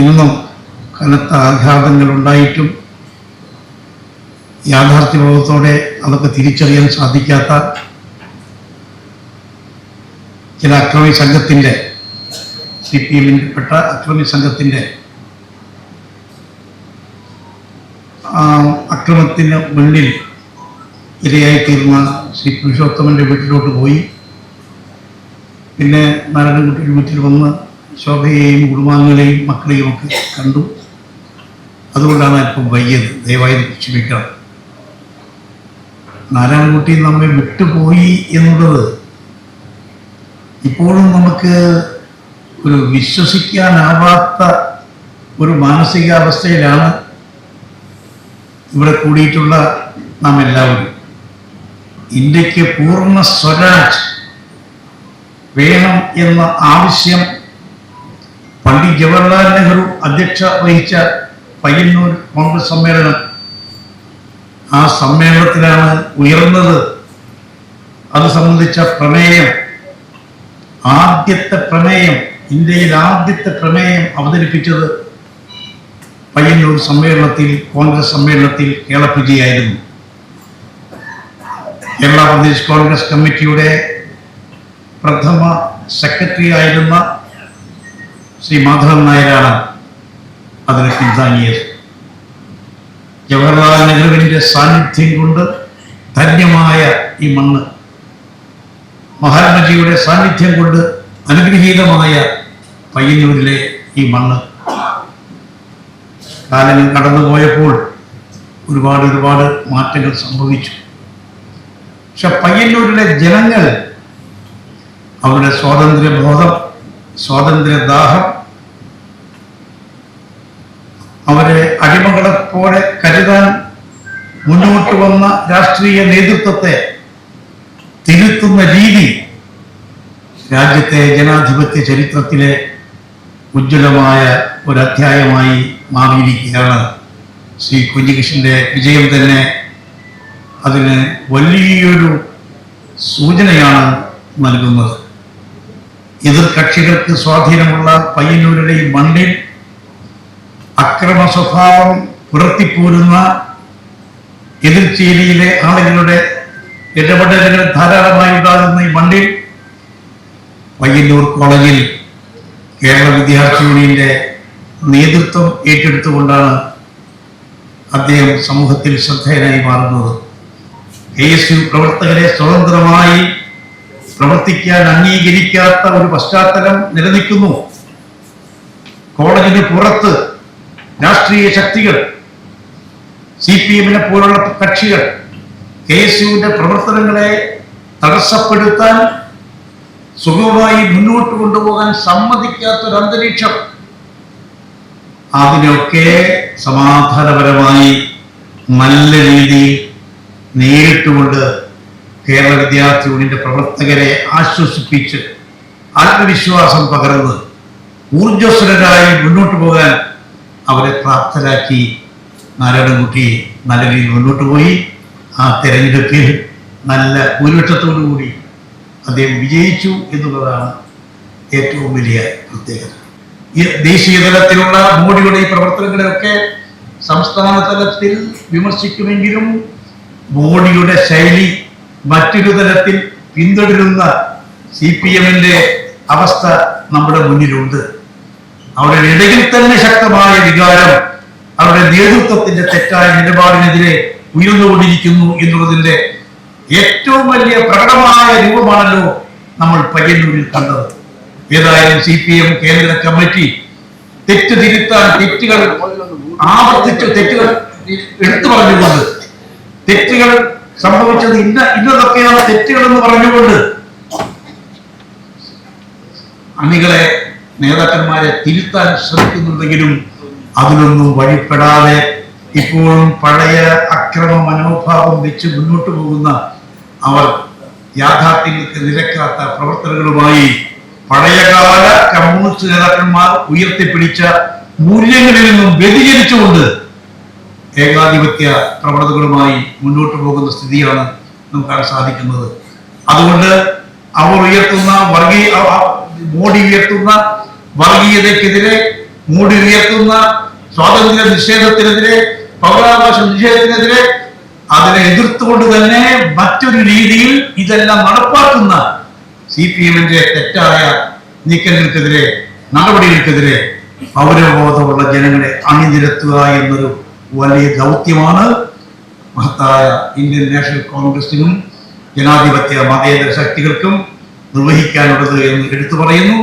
ഇന്നും കനത്ത ആഘാതങ്ങൾ ഉണ്ടായിട്ടും യാഥാർത്ഥ്യബോധത്തോടെ അതൊക്കെ തിരിച്ചറിയാൻ സാധിക്കാത്ത ചില അക്രമി സംഘത്തിൻ്റെ CPM-ൽപ്പെട്ട അക്രമി സംഘത്തിൻ്റെ അക്രമത്തിന് മുന്നിൽ ഇരയായിത്തീർന്ന ശ്രീ പുരുഷോത്തമൻ്റെ വീട്ടിലോട്ട് പോയി. പിന്നെ നാരായണൻകുട്ടിയുടെ വീട്ടിൽ വന്ന് ശോഭയെയും കുടുംബാംഗങ്ങളെയും മക്കളെയും ഒക്കെ കണ്ടു. അതുകൊണ്ടാണ് അല്പം വൈകിയത്. ദയവായി ക്ഷമിക്കണം. നാരായണൻകുട്ടി നമ്മെ വിട്ടുപോയി എന്നുള്ളത് ഇപ്പോഴും നമുക്ക് ഒരു വിശ്വസിക്കാനാവാത്ത ഒരു മാനസികാവസ്ഥയിലാണ് ഇവിടെ കൂടിയിട്ടുള്ള നാം എല്ലാവരും. ഇന്ത്യക്ക് പൂർണ്ണ സ്വരാജ് വേണം എന്ന ആവശ്യം പണ്ഡിറ്റ് ജവഹർലാൽ നെഹ്റു അധ്യക്ഷ വഹിച്ച പയ്യന്നൂർ കോൺഗ്രസ് സമ്മേളനം, ആ സമ്മേളനത്തിലാണ് ഉയർന്നത്. അത് സംബന്ധിച്ച പ്രമേയം, ആദ്യത്തെ പ്രമേയം, ഇന്ത്യയിൽ ആദ്യത്തെ പ്രമേയം അവതരിപ്പിച്ചത് പയ്യന്നൂർ സമ്മേളനത്തിൽ, കോൺഗ്രസ് സമ്മേളനത്തിൽ കേളപ്പജിയായിരുന്നു. കേരള പ്രദേശ് കോൺഗ്രസ് കമ്മിറ്റിയുടെ പ്രഥമ സെക്രട്ടറി ആയിരുന്ന ശ്രീ മാധവൻ നായരാണ് അതിന് പിന്താങ്ങിയത്. ജവഹർലാൽ നെഹ്റുവിൻ്റെ സാന്നിധ്യം കൊണ്ട് ധന്യമായ ഈ മണ്ണ്, മഹാത്മജിയുടെ സാന്നിധ്യം കൊണ്ട് അനുഗ്രഹീതമായ പയ്യന്നൂരിലെ ഈ മണ്ണ് കാലങ്ങൾ കടന്നുപോയപ്പോൾ ഒരുപാട് മാറ്റങ്ങൾ സംഭവിച്ചു. പക്ഷെ പയ്യന്നൂരിലെ ജനങ്ങൾ അവരുടെ സ്വാതന്ത്ര്യബോധം, സ്വാതന്ത്ര്യദാഹം, അവരെ അടിമകളെപ്പോലെ കരുതാൻ മുന്നോട്ട് വന്ന രാഷ്ട്രീയ നേതൃത്വത്തെ തിരുത്തുന്ന രീതി രാജ്യത്തെ ജനാധിപത്യ ചരിത്രത്തിലെ ഉജ്ജ്വലമായ ഒരധ്യായമായി മാറിയിരിക്കുകയാണ്. ശ്രീ കുഞ്ഞികൃഷ്ണന്റെ വിജയം തന്നെ അതിന് വലിയൊരു സൂചനയാണ് നൽകുന്നത്. എതിർ കക്ഷികൾക്ക് സ്വാധീനമുള്ള പയ്യന്നൂരിലെ ഈ മണ്ണിൽ അക്രമ സ്വഭാവം പുലർത്തിപ്പോരുന്ന എതിർചേരിയിലെ ആളുകളുടെ ഇടപെടലുകൾ ധാരാളമായി ഉണ്ടാകുന്ന ഈ മണ്ണിൽ പയ്യന്നൂർ കോളേജിൽ കേരള വിദ്യാർത്ഥി യൂണിയന്റെ നേതൃത്വം ഏറ്റെടുത്തുകൊണ്ടാണ് അദ്ദേഹം സമൂഹത്തിൽ ശ്രദ്ധേയനായി മാറുന്നത്. KSU പ്രവർത്തകരെ സ്വതന്ത്രമായി പ്രവർത്തിക്കാൻ അംഗീകരിക്കാത്ത ഒരു പശ്ചാത്തലം നിലനിൽക്കുന്നു. കോളേജിന് പുറത്ത് രാഷ്ട്രീയ ശക്തികൾ, CPM-നെ പോലുള്ള കക്ഷികൾ KSU-ന്റെ പ്രവർത്തനങ്ങളെ തടസ്സപ്പെടുത്താൻ, സുഗമമായി മുന്നോട്ട് കൊണ്ടുപോകാൻ സമ്മതിക്കാത്തൊരു അന്തരീക്ഷം, അതിനൊക്കെ സമാധാനപരമായി നല്ല രീതിയിൽ നേരിട്ടുകൊണ്ട് കേരള വിദ്യാർത്ഥി യൂണിയന്റെ പ്രവർത്തകരെ ആശ്വസിപ്പിച്ച് ആത്മവിശ്വാസം പകർന്ന് ഊർജ്ജസ്വലരായി മുന്നോട്ട് പോകാൻ അവരെ പ്രാപ്തരാക്കി നാരായണൻകുട്ടി നല്ല രീതിയിൽ മുന്നോട്ട് പോയി. ആ തെരഞ്ഞെടുപ്പിൽ നല്ല ഭൂരിപക്ഷത്തോടു കൂടി അദ്ദേഹം വിജയിച്ചു എന്നുള്ളതാണ് ഏറ്റവും വലിയ പ്രത്യേകത. ഈ ദേശീയ തലത്തിലുള്ള മോഡിയുടെ ഈ പ്രവർത്തനങ്ങളെയൊക്കെ സംസ്ഥാന തലത്തിൽ വിമർശിക്കുമെങ്കിലും മോഡിയുടെ ശൈലി മറ്റൊരു തലത്തിൽ പിന്തുടരുന്ന CPM-ന്റെ അവസ്ഥ നമ്മുടെ മുന്നിലുണ്ട്. അവരുടെ ഇടയിൽ തന്നെ ശക്തമായ വികാരം അവരുടെ നേതൃത്വത്തിന്റെ തെറ്റായ നിലപാടിനെതിരെ ഉയർന്നുകൊണ്ടിരിക്കുന്നു എന്നുള്ളതിന്റെ ഏറ്റവും വലിയ പ്രകടമായ രൂപമാണല്ലോ നമ്മൾ പയ്യന്നൂരിൽ കണ്ടത്. ഏതായാലും CPM കേന്ദ്ര കമ്മിറ്റി തെറ്റ് തിരുത്താൻ, തെറ്റുകൾ ആവർത്തിച്ച് തെറ്റുകൾ എടുത്തു പറഞ്ഞുകൊണ്ട്, തെറ്റുകൾ സംഭവിച്ചത് ഇന്നതൊക്കെയാണ് തെറ്റുകൾ എന്ന് പറഞ്ഞുകൊണ്ട് അണികളെ, നേതാക്കന്മാരെ തിരുത്താൻ ശ്രമിക്കുന്നുണ്ടെങ്കിലും അതിനൊന്നും വഴിപ്പെടാതെ ഇപ്പോഴും പഴയ അക്രമ മനോഭാവം വെച്ച് മുന്നോട്ട് പോകുന്ന അവർ യാഥാർത്ഥ്യങ്ങൾക്ക് നിരക്കാത്ത പ്രവർത്തനങ്ങളുമായി പഴയകാല കമ്മ്യൂണിസ്റ്റ് നേതാക്കന്മാർ ഉയർത്തിപ്പിടിച്ച മൂല്യങ്ങളിൽ നിന്നും വ്യതിചലിച്ചുകൊണ്ട് ഏകാധിപത്യ പ്രവണതകളുമായി മുന്നോട്ട് പോകുന്ന സ്ഥിതിയാണ് നമുക്ക് കാണാൻ സാധിക്കുന്നത്. അതുകൊണ്ട് അവർ ഉയർത്തുന്ന മോഡി ഉയർത്തുന്ന വർഗീയതയ്ക്കെതിരെ മൂടി ഉയർത്തുന്ന സ്വാതന്ത്ര്യ നിഷേധത്തിനെതിരെ, പൗരാവകാശ നിഷേധത്തിനെതിരെ അതിനെ എതിർത്തുകൊണ്ട് തന്നെ മറ്റൊരു രീതിയിൽ ഇതെല്ലാം നടപ്പാക്കുന്ന CPM-ന്റെ തെറ്റായ നീക്കങ്ങൾക്കെതിരെ, നടപടികൾക്കെതിരെ പൗരബോധമുള്ള ജനങ്ങളെ അണിനിരത്തുക എന്നൊരു വലിയ ദൗത്യമാണ് മഹത്തായ ഇന്ത്യൻ നാഷണൽ കോൺഗ്രസിനും ജനാധിപത്യ മതേതര ശക്തികൾക്കും നിർവഹിക്കാനുള്ളത് എന്ന് എടുത്തു പറയുന്നു.